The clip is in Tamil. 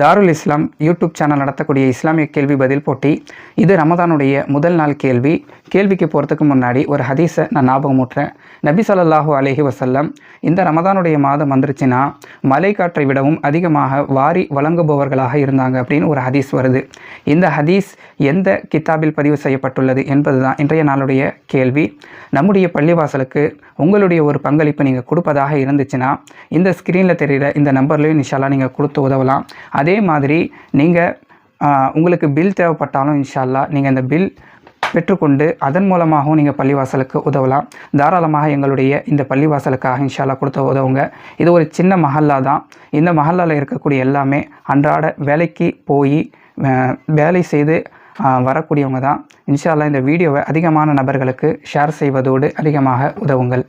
தாருல் இஸ்லாம் யூடியூப் சேனல் நடத்தக்கூடிய இஸ்லாமிய கேள்வி பதில் போட்டி. இது ரமதானுடைய முதல் நாள் கேள்வி. கேள்விக்கு போகிறதுக்கு முன்னாடி ஒரு ஹதீஸை நான் ஞாபகமூட்டுறேன். நபி ஸல்லல்லாஹு அலைஹி வஸல்லம் இந்த ரமதானுடைய மாதம் வந்துருச்சுன்னா மலை காற்றை விடவும் அதிகமாக வாரி வழங்குபவர்களாக இருந்தாங்க அப்படின்னு ஒரு ஹதீஸ் வருது. இந்த ஹதீஸ் எந்த கித்தாபில் பதிவு செய்யப்பட்டுள்ளது என்பது தான் இன்றைய நாளுடைய கேள்வி. நம்முடைய பள்ளிவாசலுக்கு உங்களுடைய ஒரு பங்களிப்பு நீங்கள் கொடுப்பதாக இருந்துச்சுன்னா இந்த ஸ்க்ரீனில் தெரிகிற இந்த நம்பர்லேயும் இன்ஷால்லா நீங்கள் கொடுத்து உதவலாம். அதே மாதிரி நீங்கள் உங்களுக்கு பில் தேவைப்பட்டாலும் இன்ஷால்லா நீங்கள் இந்த பில் பெற்றுக்கொண்டு அதன் மூலமாகவும் நீங்கள் பள்ளிவாசலுக்கு உதவலாம். தாராளமாக எங்களுடைய இந்த பள்ளிவாசலுக்காக இன்ஷால்லா கொடுத்த உதவுங்க. இது ஒரு சின்ன மஹல்லா தான். இந்த மஹல்லாவில் இருக்கக்கூடிய எல்லாமே அன்றாட வேலைக்கு போய் வேலை செய்து வரக்கூடியவங்க தான். இன்ஷால்லா இந்த வீடியோவை அதிகமான நபர்களுக்கு ஷேர் செய்வதோடு அதிகமாக உதவுங்கள்.